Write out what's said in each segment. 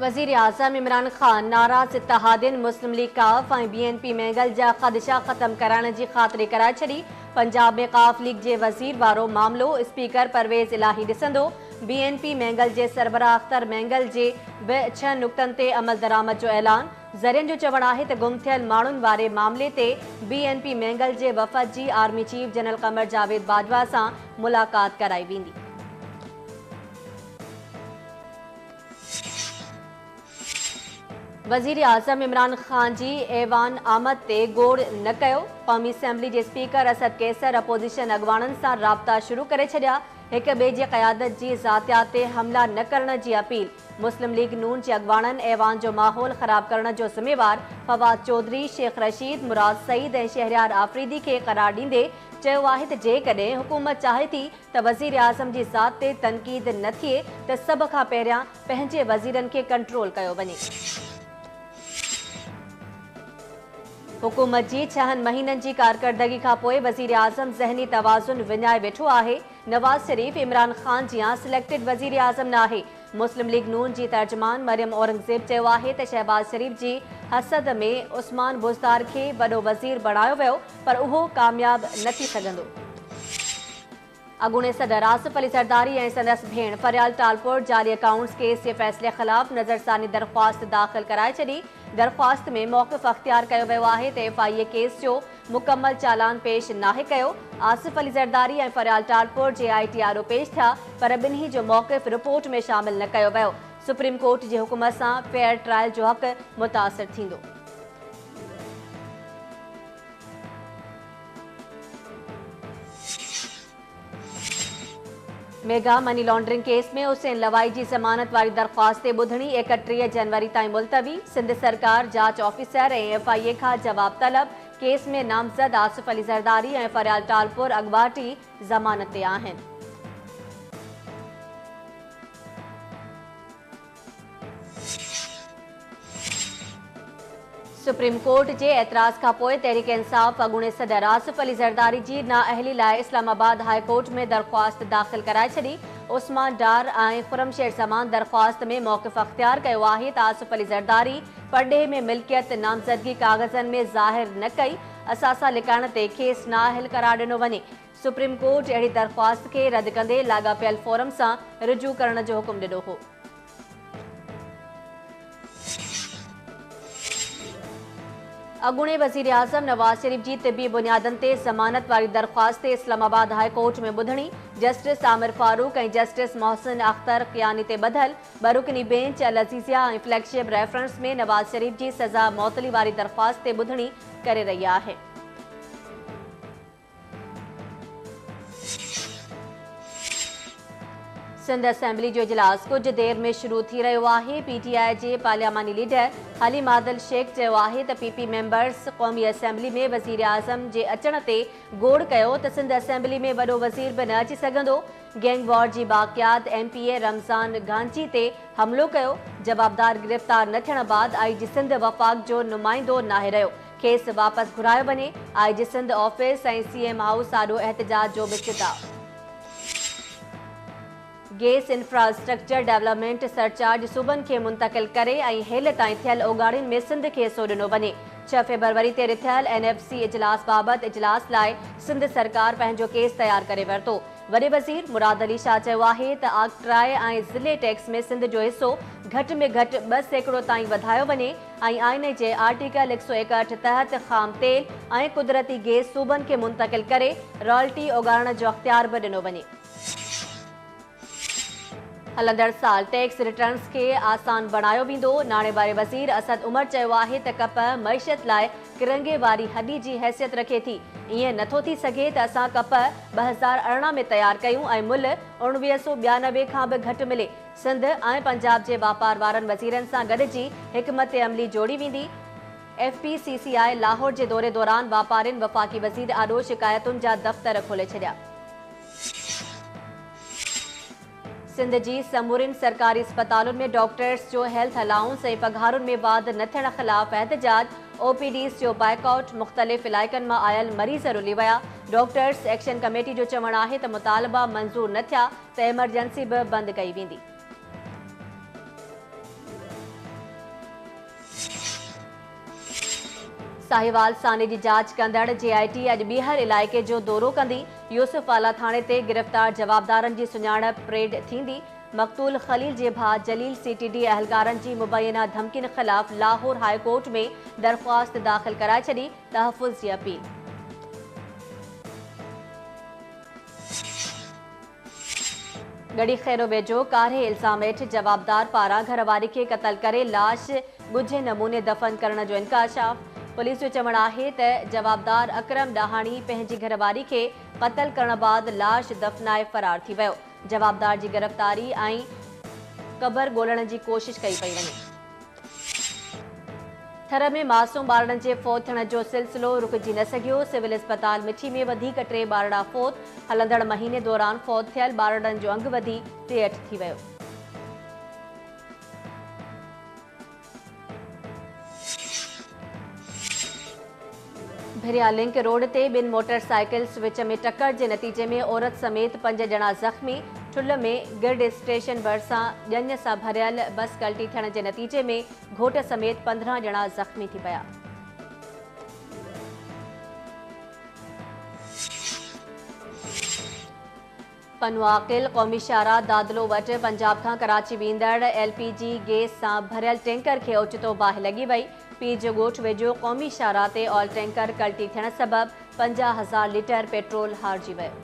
वज़ीर आज़म इमरान खान नाराज़ इत्तेहादिन मुस्लिम लीग काफ ऐं BNP मैंगल जा ख़दशा ख़त्म कराइण जी ख़ातिरी कराए छॾी। पंजाब में काफ लीग जे वज़ीर वारो मामलो स्पीकर परवेज़ इलाही ॾिसंदो। BNP मैंगल जे सरबराह अख्तर मैंगल जे बि 6 नुक़्तनि ते अमल दरामद जो ऐलान। ज़रियनि जो चवणु आहे त गुम थियल माण्हुनि वारे मामले ते BNP मैंगल जे वफ़द जी आर्मी चीफ जनरल क़मर जावेद बाजवा सां मुलाक़ात कराई वेंदी। वज़ीर आज़म इमरान खान जी ऐवान आमद ते गोड़ न कयो। क़ौमी असैम्बली जे स्पीकर असद कैसर अपोज़िशन अॻवाननि सां राब्ता शुरू करे छॾिया। हिक ॿिए जी क़यादत जी ज़ातियात ते हमला न करण जी अपील। मुस्लिम लीग नून जे अॻवाननि ऐवान जो माहौल ख़राब करण जो ज़िम्मेवार फवाद चौधरी, शेख रशीद, मुराद सईद ऐं शहरयार आफ़रीदी खे क़रार ॾींदे चयो आहे त जेकॾहिं हुकूमत चाहे थी त वज़ीर आज़म जी ज़ात ते तनक़ीद न थिए त सभ खां पहिरियां पंहिंजे वज़ीरनि खे कंट्रोल कयो वञे। हुकूमत जी 6 महीननि जी कारकर्दगी खां पोइ वज़ीर आज़म ज़हनी तवाज़ुन विञाए वेठो आहे। नवाज़ शरीफ़ इमरान खान जियां सिलेक्टेड वज़ीर आज़म न आहे। मुस्लिम लीग नून जी तर्जुमान मरियम औरंगज़ेब चयो आहे त शहबाज शरीफ़ जी हसद में उस्मान बुज़दार खे वॾो वज़ीर बणायो वियो, पर उहो कामयाब न थी सघंदो। अॻूणे सदर आसिफ अली ज़रदारी ऐं संदसि भेण फरियाल टालपुर जाली अकाउंट्स केस जे फ़ैसिले ख़िलाफ़ नज़रसानी दरख़्वास्त दाख़िल कराए छॾी। दरख़्वास्त में मौक़िफ़ अख़्तियार कयो वियो आहे त FIA केस जो मुकमल चालान पेश नाहे कयो। आसिफ अली ज़रदारी ऐं फरियाल टालपुर जे ITRO पेश थिया, पर ॿिन्ही जो मौक़िफ़ रिपोर्ट में शामिल न कयो वियो। सुप्रीम कोर्ट जे हुकुम सां फेयर ट्रायल जो हक़ मुतासिर थींदो। मेगा मनी लॉन्ड्रिंग केस में हुसैन लवाई जी ज़मानत वारी दरख़्वास्त ते ॿुधणी 31 जनवरी ताईं मुलतवी। सिंध सरकार जांच ऑफिसर ऐं FIA खां जवाब तलब। केस में नामज़द आसिफ अली ज़रदारी ऐं फरियाल टालपुर अॻवाटी ज़मानत ते आहिनि। सुप्रीम कोर्ट जे एतराज़ खां पोइ तहरीक इंसाफ़ अॻूणे सदर आसिफ अली ज़रदारी जी नाअहली लाइ इस्लामाबाद हाई कोर्ट में दरख़्वास्त दाख़िल कराए छॾी। उस्मान डार ऐं खुरमशेर ज़मान दरख़्वास्त में मौक़िफ़ अख़्तियार कयो आहे त आसिफ अली ज़रदारी परॾे में मिल्कियत नामज़दगी काग़ज़नि में ज़ाहिर न कई। असासा लिकाइण ते खेसि नाअहल करार ॾिनो वञे। सुप्रीम कोर्ट अहिड़ी दरख़्वास्त खे रद्द कंदे लाॻापियल फोरम सां रुजू करण जो हुकुम ॾिनो हो। अॻूणे वज़ीर आज़म नवाज़ शरीफ़ जी तिबी बुनियादनि ते ज़मानत वारी दरख़्वास्त ते इस्लामाबाद हाई कोर्ट में ॿुधणी। जस्टिस आमिर फारूक ऐं जस्टिस मोहसिन अख्तर क़ियानी ते ॿधल बरुकनी बेंच अल अज़ीज़िया ऐं फ्लैगशिप रेफरेंस में नवाज़ शरीफ़ जी सज़ा मुअतली वारी दरख़्वास्त ते ॿुधणी करे रही आहे। सिंध असेंबली जो इजलास कुछ देर में शुरू थी रहियो आहे। PTI जे पार्लियामानी लीडर हलीम आदिल शेख चयो आहे त PP मेंबर्स क़ौमी असेंबली में वज़ीर आज़म जे अचण ते गोड़ कयो त सिंध असेंबली में वॾो वज़ीर बि न अची सघंदो। गैंग वॉर जी बाक़ियात MPA रमज़ान गांची ते हमिलो कयो। जवाबदार गिरफ़्तार न थियण बाद IG सिंध वफ़ाक़ जो नुमाइंदो नाहे रहियो। खेसि वापसि घुरायो वञे। IG सिंध ऑफिस ऐं CM हाउस आॾो एहतजाज जो बि खिताब। गैस इंफ्रास्ट्रक्चर डेवलपमेंट सरचार्ज सूबनि खे मुंतक़िल करे ऐं हेल ताईं थियल ओगाड़ियुनि में सिंध खे सो ॾिनो वञे। 6 फरवरी ते रिथियल NFC इजलास बाबति इजलास लाइ सिंध सरकार पंहिंजो केस तयारु करे वरितो। वॾे वज़ीर मुराद अली शाह चयो आहे त आक्ट्राए ऐं ज़िले टैक्स में सिंध जो हिसो घटि में घटि 2% ताईं वधायो वञे ऐं आईन जे आर्टिकल 161 तहत ख़ाम तेल ऐं कुदरती गैस सूबनि खे मुंतक़िल करे रॉयल्टी ओगारण जो अख़्तियार बि ॾिनो वञे। हलंदड़ साल टैक्स रिटर्न्स खे आसान बणायो वेंदो। नाणे वारे वज़ीर असद उमर चयो आहे त कपह मईशत लाइ किरंगे वारी हॾी जी हैसियत रखे थी। ईअं नथो थी सघे त असां कपह 2018 में तयारु कयूं ऐं मुल्ह 1992 खां बि घटि मिले। सिंध ऐं पंजाब जे वापार वारनि वज़ीरनि सां गॾिजी हिकमत अमली जोड़ी वेंदी। FPCCI लाहौर जे दौरे दौरान वापारियुनि वफ़ाक़ी वज़ीर आॾो शिकायतुनि जा दफ़्तर खोले छॾिया। सिंध जी समूरिन सरकारी अस्पतालुनि में डॉक्टर्स जो हेल्थ अलाउंस ऐं पघारुनि में वाध न थियण ख़िलाफ़ एहतजाज। OPDs जो बाइकआउट। मुख़्तलिफ़ इलाइक़नि मां आयल मरीज़ रुली विया। डॉक्टर्स एक्शन कमेटी जो चवणु आहे त मुतालबा मंज़ूर न थिया त एमरजेंसी बि बंदि कई वेंदी। साहिवाल साने जी जांच कंदड़ JIT अॼु ॿीहर इलाइक़े जो दौरो कंदी। यूसुफ आला थाणे ते गिरफ़्तार जवाबदारनि जी सुञाणप परेड थींदी। मक़तूल ख़लील जे भाउ जलील CTD अहलकारनि जी मुबैना धमकियुनि ख़िलाफ़ लाहौर हाई कोर्ट में दरख़्वास्त दाख़िल कराए छॾी। तहफ़ुज़ जी अपील। गड़ी खैरो वेझो कारे इल्ज़ाम हेठि जवाबदार पारां घरवारी खे क़तल करे लाश ॻुझे नमूने दफ़न करण जो इंकाशाफ़। पुलिस जो चवणु आहे त जवाबदार अकरम ॾाहाणी पंहिंजी घरवारी खे क़तल करण बाद लाश दफ़नाए फ़रार थी वियो। जवाबदार जी गिरफ़्तारी ऐं क़बर ॻोल्हण जी कोशिश कई पई वञे। थर में मासूम ॿारनि जे फ़ौत थियण जो सिलसिलो रुकिजी न सघियो। सिविल अस्पताल मिठी में वधीक 3 ॿारड़ा फ़ौत। हलंदड़ महीने दौरान फ़ौत थियल ॿारड़नि जो अंग वधी 63 थी वियो। भिरिया लिंक रोड ते 2 मोटरसाइकिल्स विच में टक्कर जे नतीजे में औरत समेत 5 ॼणा ज़ख़्मी। ठुल्ह में गिरड स्टेशन भरिसां ॼञ सां भरियल बस कल्टी थियण जे नतीजे में घोट समेत 15 ॼणा ज़ख़्मी थी पिया। पनवाकिल क़ौमी शाहरा दादलो वटि पंजाब खां कराची वेंदड़ LPG गैस सां भरियल टैंकर खे ओचितो बाहि लॻी वई। पीर जो ॻोठ वेझो क़ौमी शाहरा ते ऑयल टैंकर कल्टी थियण सबबि 50,000 लीटर पेट्रोल हारिजी वियो।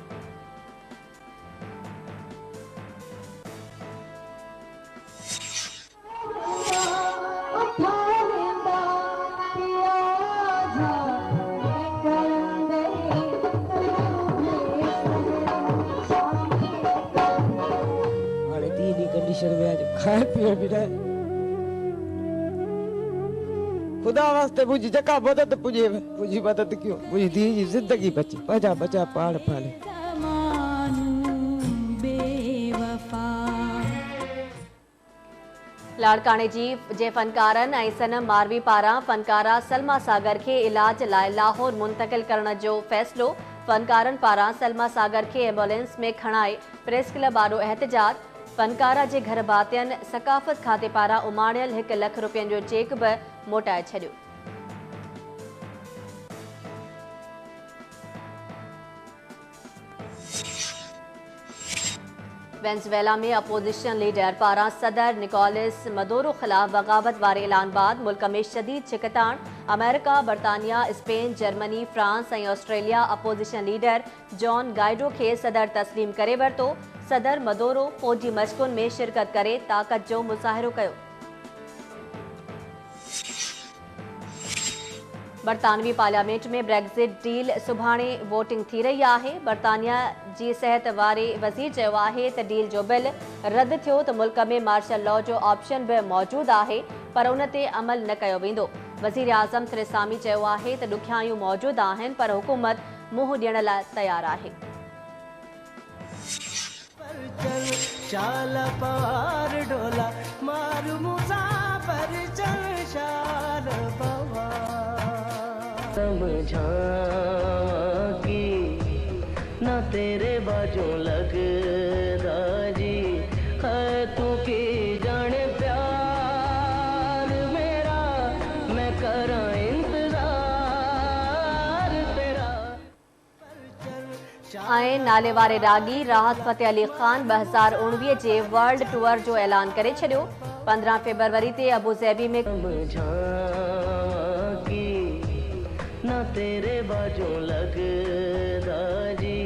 खाए पिए भी खुदा वास्ते मुझी जका मदद पुजे मुझी मदद क्यों मुझी दी जी जिंदगी बची बचा बचा पाड़ पाले। लाड़काने जी जे फनकारनि ऐं सनम मारवी पारां फनकारा सलमा सागर खे इलाज लाइ लाहौर मुंतकिल करण जो फ़ैसिलो। फनकारनि पारां सलमा सागर खे एम्बुलेंस में खणाए प्रेस क्लब आॾो एहतजाज। फनकारा जे घर भातियनि सकाफ़त खाते पारां उमाणियल 1 लख रुपयनि जो चेक बि मोटाए छॾियो। वेनेज़ुएला में अपोजिशन लीडर पारां सदर निकोलस मदुरो ख़िलाफ़ बग़ावत वारे ऐलान बाद मुल्क में शदीद छिकताण। अमेरिका, बरतानिया, स्पेन, जर्मनी, फ्रांस ऐं Australia opposition leader John Guido खे सदर तस्लीम करे वरितो। सदर मदुरो फ़ौजी मशक़ुनि में शिरकत करे ताक़त जो मुज़ाहिरो कयो। बरतानवी पार्लियामेंट में ब्रेक्ज़िट डील सुभाणे वोटिंग थी रही आहे। बरतानिया जी सिहत वारे वज़ीर चयो आहे त डील जो बिल रद्द थियो त मुल्क में मार्शल लॉ जो ऑप्शन बि मौजूदु आहे, पर उन ते अमल न कयो वेंदो। वज़ीर आज़म थेरेसा चयो आहे त ॾुखियायूं मौजूदु आहिनि, पर हुकूमत मुंहुं ॾियण लाइ तयारु आहे। न तेरे बाजों लगदा जी है तू की जाने प्यार मेरा मैं करा इंतजार तेरा। ऐं नाले वारे रागी राहत फ़तेह अली ख़ान 2019 जे वर्ल्ड टूर जो ऐलान करे छॾियो। 15 फरवरी ते अबूज़ैबी में न तेरे बाजों लगदा जी